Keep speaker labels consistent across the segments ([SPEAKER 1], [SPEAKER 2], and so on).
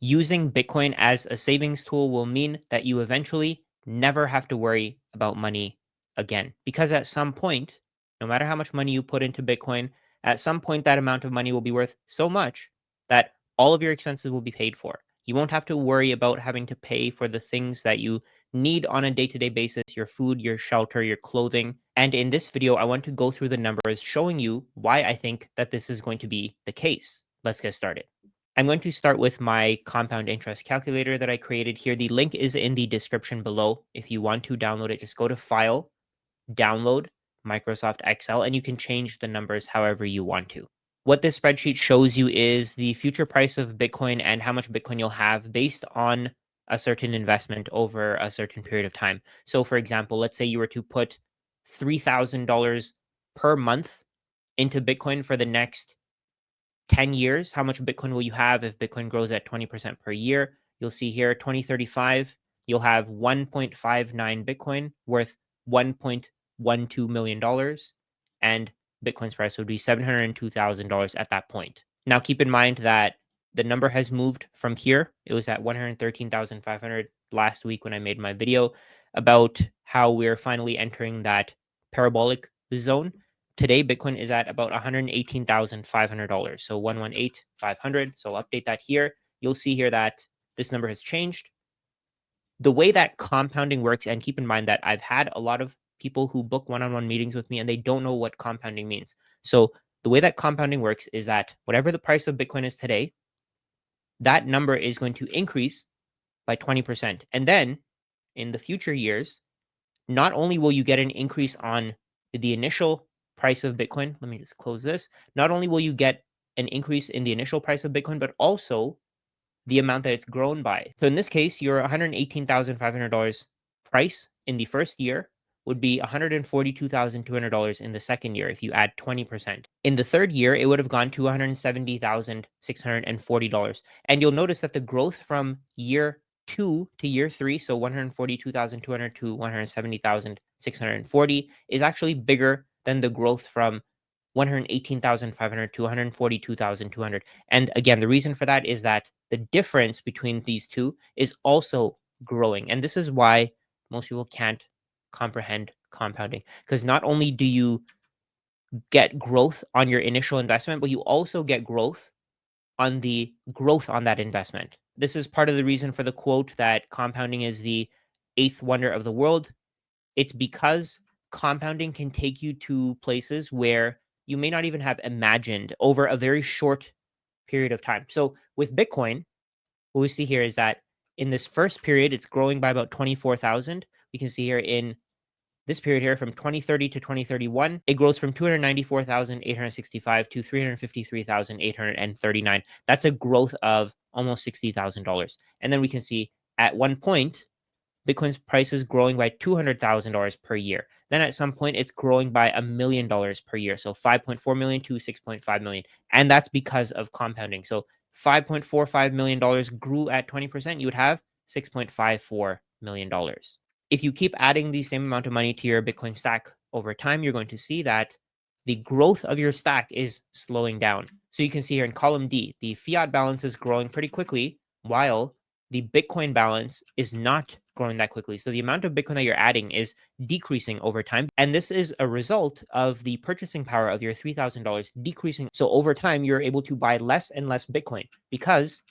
[SPEAKER 1] Using Bitcoin as a savings tool will mean that you eventually never have to worry about money again. Because at some point, no matter how much money you put into Bitcoin, at some point that amount of money will be worth so much that all of your expenses will be paid for. You won't have to worry about having to pay for the things that you need on a day to day basis, your food, your shelter, your clothing. And in this video, I want to go through the numbers showing you why I think that this is going to be the case. Let's get started. I'm going to start with my compound interest calculator that I created here. The link is in the description below. If you want to download it, just go to File, Download, Microsoft Excel, and you can change the numbers however you want to. What this spreadsheet shows you is the future price of Bitcoin and how much Bitcoin you'll have based on a certain investment over a certain period of time. So, for example, let's say you were to put $3,000 per month into Bitcoin for the next 10 years. How much Bitcoin will you have if Bitcoin grows at 20% per year? You'll see here 2035, you'll have 1.59 Bitcoin worth $1.12 million. And Bitcoin's price would be $702,000 at that point. Now, keep in mind that the number has moved from here. It was at 113,500 last week when I made my video about how we're finally entering that parabolic zone. Today, Bitcoin is at about $118,500. So 118,500. So I'll update that here. You'll see here that this number has changed. The way that compounding works, and keep in mind that I've had a lot of people who book one-on-one meetings with me and they don't know what compounding means. So the way that compounding works is that whatever the price of Bitcoin is today, that number is going to increase by 20%. And then in the future years, not only will you get an increase on the initial price of Bitcoin, let me just close this. Not only will you get an increase in the initial price of Bitcoin, but also the amount that it's grown by. So in this case, your $118,500 price in the first year would be $142,200 in the second year if you add 20%. In the third year, it would have gone to $170,640. And you'll notice that the growth from year 2 to year 3, so 142,200 to 170,640, is actually bigger than the growth from 118,500 to 142,200. And again, the reason for that is that the difference between these two is also growing. And this is why most people can't comprehend compounding, because not only do you get growth on your initial investment, but you also get growth on the growth on that investment. This is part of the reason for the quote that compounding is the eighth wonder of the world. It's because compounding can take you to places where you may not even have imagined over a very short period of time. So with Bitcoin, what we see here is that in this first period, it's growing by about 24,000. We can see here in this period here from 2030 to 2031, it grows from 294,865 to 353,839. That's a growth of almost $60,000. And then we can see at one point, Bitcoin's price is growing by $200,000 per year. Then at some point, it's growing by $1 million per year. So 5.4 million to 6.5 million. And that's because of compounding. So $5.45 million grew at 20%, you would have $6.54 million. If you keep adding the same amount of money to your Bitcoin stack over time, you're going to see that the growth of your stack is slowing down. So you can see here in column D, the fiat balance is growing pretty quickly, while the Bitcoin balance is not growing that quickly. So the amount of Bitcoin that you're adding is decreasing over time. And this is a result of the purchasing power of your $3,000 decreasing. So over time, you're able to buy less and less Bitcoin because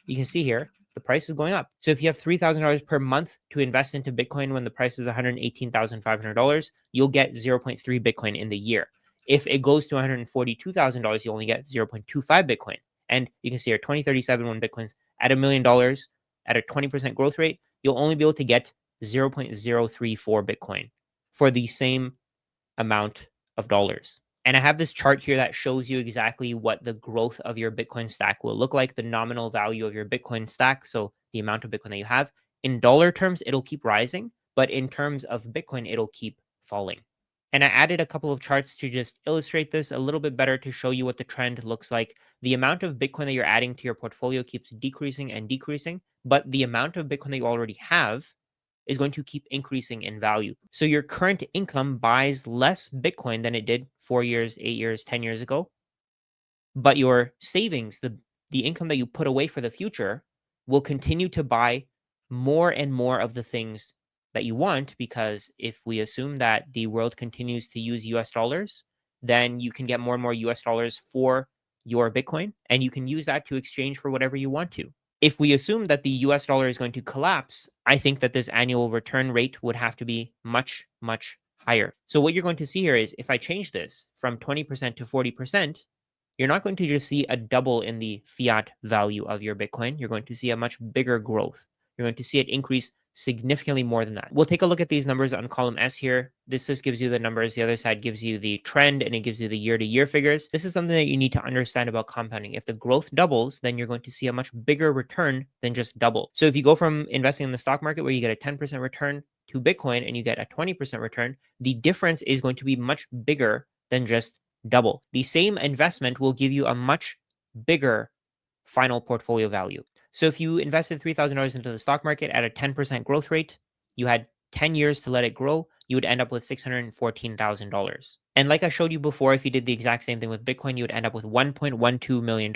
[SPEAKER 1] you can see here, the price is going up. So if you have $3,000 per month to invest into Bitcoin when the price is $118,500, you'll get 0.3 Bitcoin in the year. If it goes to $142,000, you only get 0.25 Bitcoin. And you can see here, 2037, when Bitcoin's at $1 million at a 20% growth rate, you'll only be able to get 0.034 Bitcoin for the same amount of dollars. And I have this chart here that shows you exactly what the growth of your Bitcoin stack will look like, the nominal value of your Bitcoin stack. So the amount of Bitcoin that you have. In dollar terms, it'll keep rising, but in terms of Bitcoin, it'll keep falling. And I added a couple of charts to just illustrate this a little bit better to show you what the trend looks like. The amount of Bitcoin that you're adding to your portfolio keeps decreasing and decreasing, but the amount of Bitcoin that you already have is going to keep increasing in value. So your current income buys less Bitcoin than it did 4 years, 8 years, 10 years ago. But your savings, the income that you put away for the future, will continue to buy more and more of the things that you want, because if we assume that the world continues to use US dollars, then you can get more and more US dollars for your Bitcoin, and you can use that to exchange for whatever you want to. If we assume that the US dollar is going to collapse, I think that this annual return rate would have to be much, much higher. So, what you're going to see here is if I change this from 20% to 40%, you're not going to just see a double in the fiat value of your Bitcoin. You're going to see a much bigger growth. You're going to see it increase significantly more than that. We'll take a look at these numbers on column S here. This just gives you the numbers. The other side gives you the trend, and it gives you the year to year figures. This is something that you need to understand about compounding. If the growth doubles, then you're going to see a much bigger return than just double. So if you go from investing in the stock market where you get a 10% return to Bitcoin and you get a 20% return, the difference is going to be much bigger than just double. The same investment will give you a much bigger final portfolio value. So if you invested $3,000 into the stock market at a 10% growth rate, you had 10 years to let it grow, you would end up with $614,000. And like I showed you before, if you did the exact same thing with Bitcoin, you would end up with $1.12 million.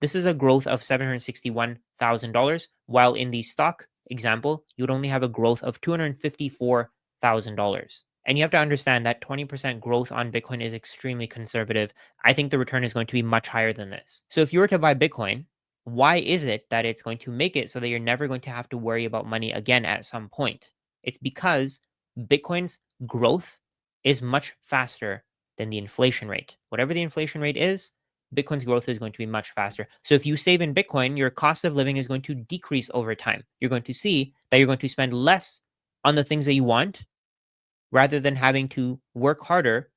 [SPEAKER 1] This is a growth of $761,000, while in the stock example, you would only have a growth of $254,000. And you have to understand that 20% growth on Bitcoin is extremely conservative. I think the return is going to be much higher than this. So if you were to buy Bitcoin, why is it that it's going to make it so that you're never going to have to worry about money again at some point? It's because Bitcoin's growth is much faster than the inflation rate. Whatever the inflation rate is, Bitcoin's growth is going to be much faster. So if you save in Bitcoin, your cost of living is going to decrease over time. You're going to see that you're going to spend less on the things that you want rather than having to work harder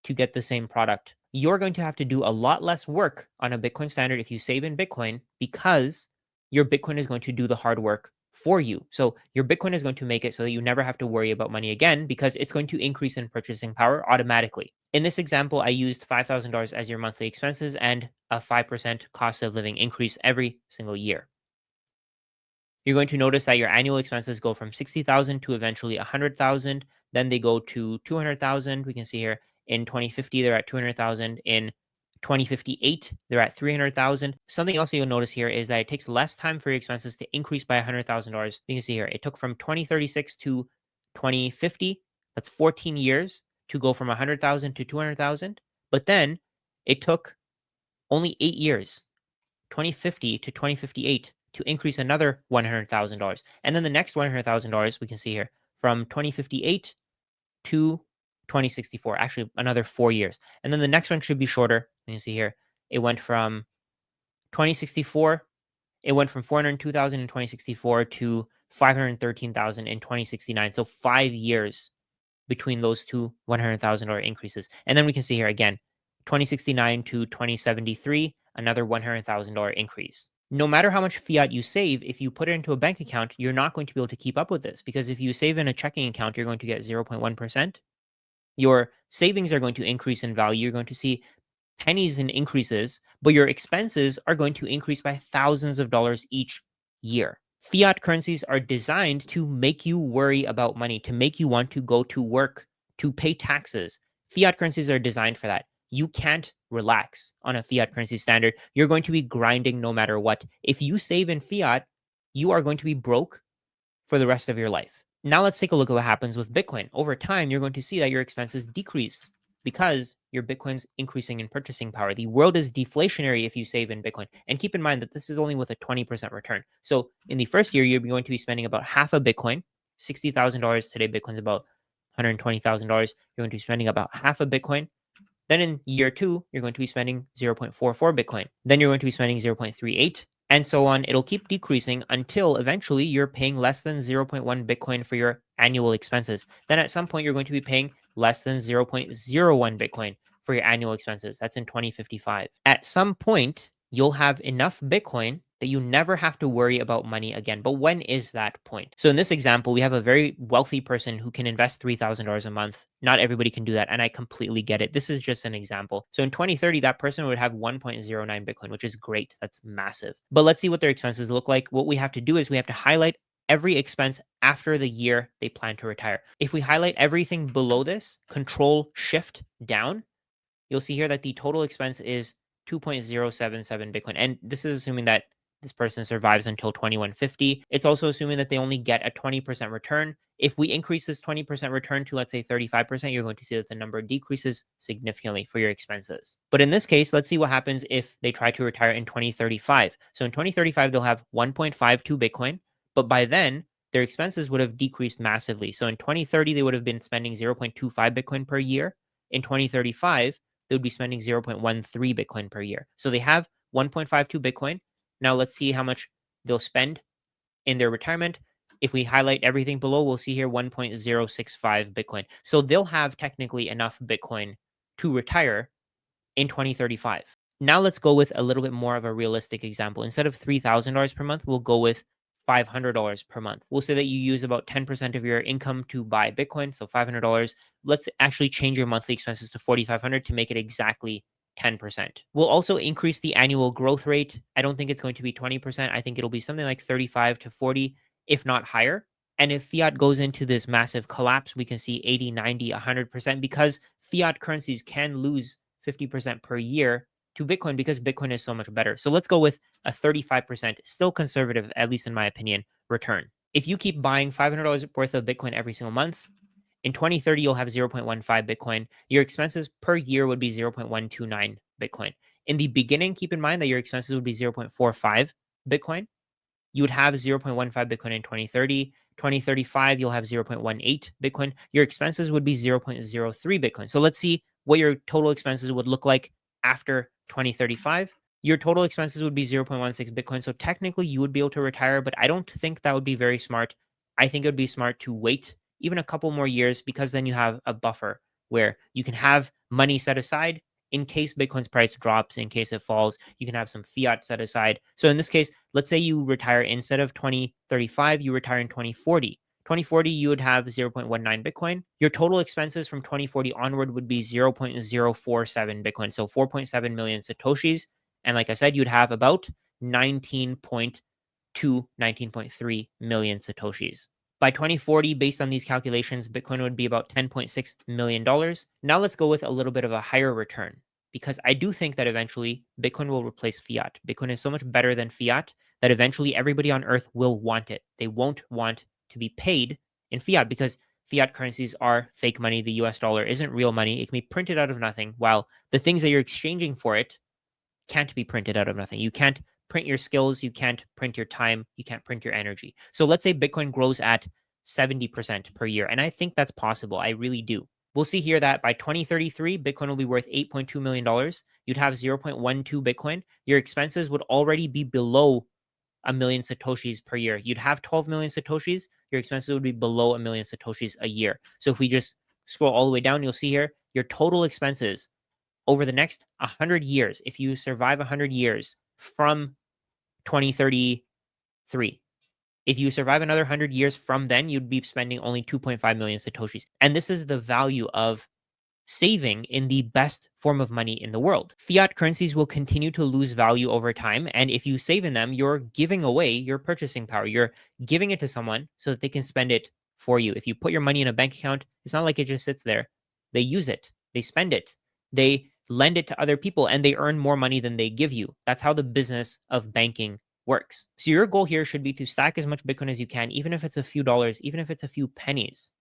[SPEAKER 1] to get the same product. You're going to have to do a lot less work on a Bitcoin standard if you save in Bitcoin, because your Bitcoin is going to do the hard work for you. So your Bitcoin is going to make it so that you never have to worry about money again, because it's going to increase in purchasing power automatically. In this example, I used $5,000 as your monthly expenses and a 5% cost of living increase every single year. You're going to notice that your annual expenses go from 60,000 to eventually 100,000. Then they go to 200,000. We can see here in 2050, they're at 200,000. In 2058, they're at 300,000. Something else you'll notice here is that it takes less time for your expenses to increase by $100,000. You can see here, it took from 2036 to 2050. That's 14 years to go from 100,000 to 200,000. But then it took only 8 years, 2050 to 2058, to increase another $100,000. And then the next $100,000 we can see here from 2058 to 2064, actually another 4 years. And then the next one should be shorter. You can see here, it went from 2064, it went from 402,000 in 2064 to 513,000 in 2069. So 5 years between those two $100,000 increases. And then we can see here again, 2069 to 2073, another $100,000 increase. No matter how much fiat you save, if you put it into a bank account, you're not going to be able to keep up with this, because if you save in a checking account, you're going to get 0.1%. Your savings are going to increase in value. You're going to see pennies in increases, but your expenses are going to increase by thousands of dollars each year. Fiat currencies are designed to make you worry about money, to make you want to go to work, to pay taxes. Fiat currencies are designed for that. You can't relax on a fiat currency standard. You're going to be grinding no matter what. If you save in fiat, you are going to be broke for the rest of your life. Now let's take a look at what happens with Bitcoin. Over time, you're going to see that your expenses decrease because your Bitcoin's increasing in purchasing power. The world is deflationary if you save in Bitcoin. And keep in mind that this is only with a 20% return. So in the first year, you're going to be spending about half a Bitcoin, $60,000. Today, Bitcoin's about $120,000. You're going to be spending about half a Bitcoin. Then in year 2, you're going to be spending 0.44 Bitcoin. Then you're going to be spending 0.38, and so on. It'll keep decreasing until eventually you're paying less than 0.1 Bitcoin for your annual expenses. Then at some point, you're going to be paying less than 0.01 Bitcoin for your annual expenses. That's in 2055. At some point, you'll have enough Bitcoin that you never have to worry about money again. But when is that point? So in this example, we have a very wealthy person who can invest $3,000 a month. Not everybody can do that, and I completely get it. This is just an example. So in 2030, that person would have 1.09 Bitcoin, which is great. That's massive. But let's see what their expenses look like. What we have to do is we have to highlight every expense after the year they plan to retire. If we highlight everything below this, Control Shift down, you'll see here that the total expense is 2.077 Bitcoin. And this is assuming that this person survives until 2150. It's also assuming that they only get a 20% return. If we increase this 20% return to, let's say, 35%, you're going to see that the number decreases significantly for your expenses. But in this case, let's see what happens if they try to retire in 2035. So in 2035, they'll have 1.52 Bitcoin, but by then, their expenses would have decreased massively. So in 2030, they would have been spending 0.25 Bitcoin per year. In 2035, they would be spending 0.13 Bitcoin per year. So they have 1.52 Bitcoin. Now let's see how much they'll spend in their retirement. If we highlight everything below, we'll see here 1.065 Bitcoin. So they'll have technically enough Bitcoin to retire in 2035. Now let's go with a little bit more of a realistic example. Instead of $3,000 per month, we'll go with $500 per month. We'll say that you use about 10% of your income to buy Bitcoin, so $500. Let's actually change your monthly expenses to $4,500 to make it exactly 10%. We'll also increase the annual growth rate. I don't think it's going to be 20%. I think it'll be something like 35 to 40, if not higher. And if fiat goes into this massive collapse, we can see 80, 90, 100% because fiat currencies can lose 50% per year to Bitcoin because Bitcoin is so much better. So let's go with a 35%, still conservative, at least in my opinion, return. If you keep buying $500 worth of Bitcoin every single month, in 2030, you'll have 0.15 Bitcoin. Your expenses per year would be 0.129 Bitcoin. In the beginning, keep in mind that your expenses would be 0.45 Bitcoin. You would have 0.15 Bitcoin in 2030. 2035, you'll have 0.18 Bitcoin. Your expenses would be 0.03 Bitcoin. So let's see what your total expenses would look like after 2035. Your total expenses would be 0.16 Bitcoin. So technically, you would be able to retire, but I don't think that would be very smart. I think it would be smart to wait even a couple more years because then you have a buffer where you can have money set aside in case Bitcoin's price drops, in case it falls. You can have some fiat set aside. So in this case, let's say you retire instead of 2035, you retire in 2040. 2040, you would have 0.19 Bitcoin. Your total expenses from 2040 onward would be 0.047 Bitcoin. So 4.7 million Satoshis. And like I said, you'd have about 19.2, 19.3 million Satoshis. By 2040, based on these calculations, Bitcoin would be about $10.6 million. Now let's go with a little bit of a higher return because I do think that eventually Bitcoin will replace fiat. Bitcoin is so much better than fiat that eventually everybody on earth will want it. They won't want to be paid in fiat because fiat currencies are fake money. The US dollar isn't real money. It can be printed out of nothing, while the things that you're exchanging for it can't be printed out of nothing. You can't print your skills, you can't print your time, you can't print your energy. So let's say Bitcoin grows at 70% per year. And I think that's possible. I really do. We'll see here that by 2033, Bitcoin will be worth $8.2 million. You'd have 0.12 Bitcoin. Your expenses would already be below a million Satoshis per year. You'd have 12 million Satoshis. Your expenses would be below a million Satoshis a year. So if we just scroll all the way down, you'll see here your total expenses over the next 100 years, if you survive 100 years from 2033, if you survive another 100 years from then, you'd be spending only 2.5 million Satoshis. And this is the value of saving in the best form of money in the world. Fiat currencies will continue to lose value over time. And if you save in them, you're giving away your purchasing power. You're giving it to someone so that they can spend it for you. If you put your money in a bank account, it's not like it just sits there. They use it, they spend it, they lend it to other people, and they earn more money than they give you. That's how the business of banking works. So your goal here should be to stack as much Bitcoin as you can, even if it's a few dollars, even if it's a few pennies.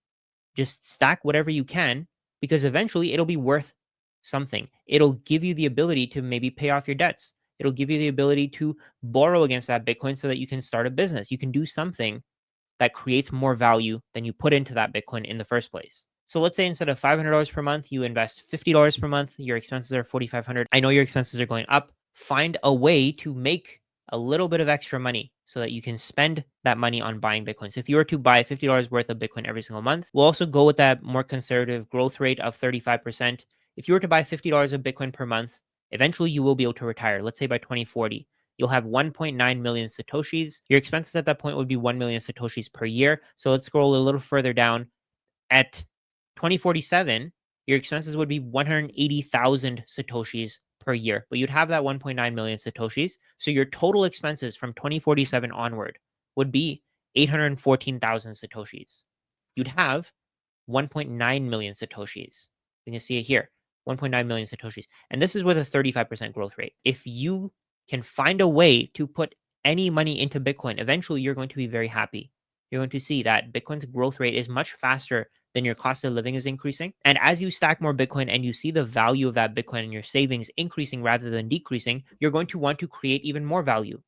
[SPEAKER 1] Just stack whatever you can because eventually it'll be worth something. It'll give you the ability to maybe pay off your debts. It'll give you the ability to borrow against that Bitcoin so that you can start a business. You can do something that creates more value than you put into that Bitcoin in the first place. So let's say instead of $500 per month, you invest $50 per month. Your expenses are $4,500. I know your expenses are going up. Find a way to make a little bit of extra money so that you can spend that money on buying Bitcoin. So if you were to buy $50 worth of Bitcoin every single month, we'll also go with that more conservative growth rate of 35%. If you were to buy $50 of Bitcoin per month, eventually you will be able to retire. Let's say by 2040, you'll have 1.9 million Satoshis. Your expenses at that point would be 1 million Satoshis per year. So let's scroll a little further down. At 2047, your expenses would be 180,000 Satoshis per year, but you'd have that 1.9 million Satoshis. So your total expenses from 2047 onward would be 814,000 Satoshis. You'd have 1.9 million Satoshis. You can see it here, 1.9 million Satoshis. And this is with a 35% growth rate. If you can find a way to put any money into Bitcoin, eventually you're going to be very happy. You're going to see that Bitcoin's growth rate is much faster than your cost of living is increasing. And as you stack more Bitcoin and you see the value of that Bitcoin and your savings increasing rather than decreasing, you're going to want to create even more value.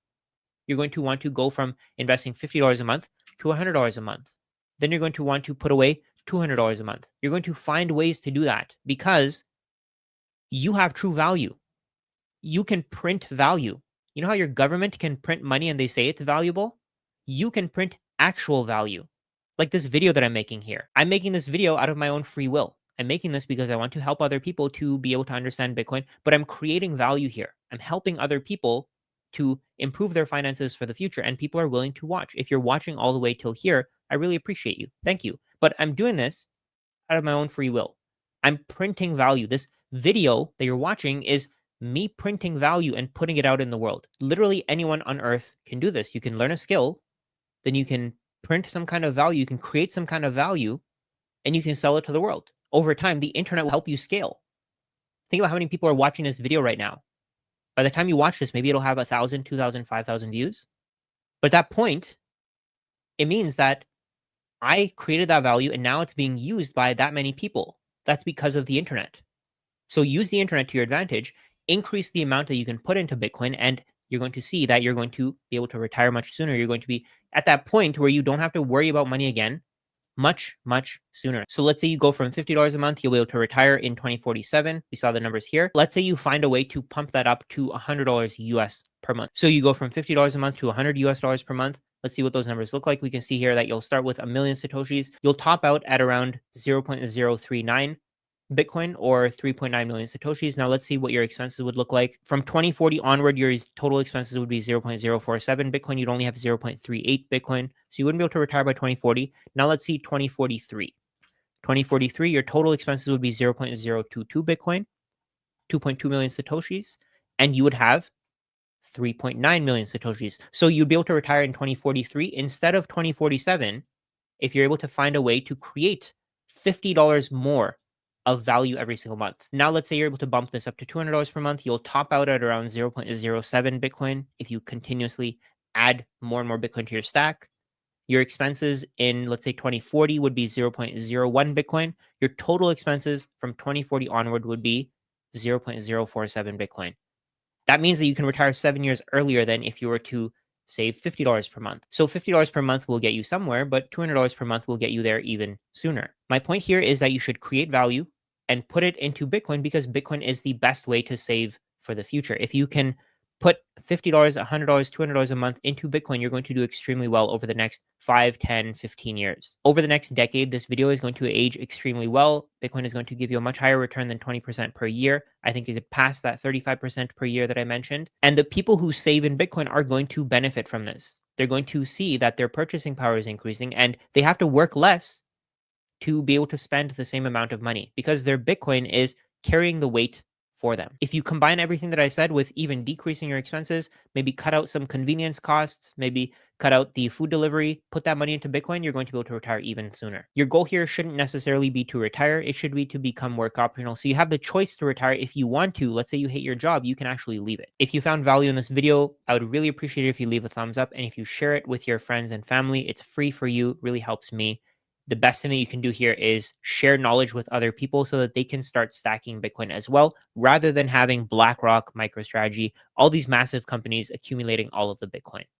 [SPEAKER 1] You're going to want to go from investing $50 a month to $100 a month. Then you're going to want to put away $200 a month. You're going to find ways to do that because you have true value. You can print value. You know how your government can print money and they say it's valuable? You can print actual value. Like this video that I'm making here. I'm making this video out of my own free will. I'm making this because I want to help other people to be able to understand Bitcoin, but I'm creating value here. I'm helping other people to improve their finances for the future, and people are willing to watch. If you're watching all the way till here, I really appreciate you. Thank you. But I'm doing this out of my own free will. I'm printing value. This video that you're watching is me printing value and putting it out in the world. Literally anyone on earth can do this. You can learn a skill, then you can print some kind of value, you can create some kind of value, and you can sell it to the world. Over time, the internet will help you scale. Think about how many people are watching this video right now. By the time you watch this, maybe it'll have 1,000, 2,000, 5,000 views. But at that point, it means that I created that value and now it's being used by that many people. That's because of the internet. So use the internet to your advantage, increase the amount that you can put into Bitcoin, and you're going to see that you're going to be able to retire much sooner. You're going to be at that point where you don't have to worry about money again much, much sooner. So let's say you go from $50 a month, you'll be able to retire in 2047. We saw the numbers here. Let's say you find a way to pump that up to $100 US per month. So you go from $50 a month to $100 US dollars per month. Let's see what those numbers look like. We can see here that you'll start with 1,000,000 Satoshis. You'll top out at around 0.039 Bitcoin or 3.9 million Satoshis. Now let's see what your expenses would look like. From 2040 onward, your total expenses would be 0.047 Bitcoin. You'd only have 0.38 Bitcoin. So you wouldn't be able to retire by 2040. Now let's see 2043. 2043, your total expenses would be 0.022 Bitcoin, 2.2 million Satoshis, and you would have 3.9 million Satoshis. So you'd be able to retire in 2043 instead of 2047 if you're able to find a way to create $50 more of value every single month. Now, let's say you're able to bump this up to $200 per month. You'll top out at around 0.07 Bitcoin if you continuously add more and more Bitcoin to your stack. Your expenses in, let's say, 2040 would be 0.01 Bitcoin. Your total expenses from 2040 onward would be 0.047 Bitcoin. That means that you can retire 7 years earlier than if you were to save $50 per month. So $50 per month will get you somewhere, but $200 per month will get you there even sooner. My point here is that you should create value and put it into Bitcoin because Bitcoin is the best way to save for the future. If you can put $50, $100, $200 a month into Bitcoin, you're going to do extremely well over the next 5, 10, 15 years. Over the next decade, this video is going to age extremely well. Bitcoin is going to give you a much higher return than 20% per year. I think it could pass that 35% per year that I mentioned. And the people who save in Bitcoin are going to benefit from this. They're going to see that their purchasing power is increasing and they have to work less to be able to spend the same amount of money because their Bitcoin is carrying the weight for them. If you combine everything that I said with even decreasing your expenses, maybe cut out some convenience costs, maybe cut out the food delivery, put that money into Bitcoin, you're going to be able to retire even sooner. Your goal here shouldn't necessarily be to retire. It should be to become work optional. So you have the choice to retire if you want to. Let's say you hate your job, you can actually leave it. If you found value in this video, I would really appreciate it if you leave a thumbs up. And if you share it with your friends and family, it's free for you, really helps me. The best thing that you can do here is share knowledge with other people so that they can start stacking Bitcoin as well, rather than having BlackRock, MicroStrategy, all these massive companies accumulating all of the Bitcoin.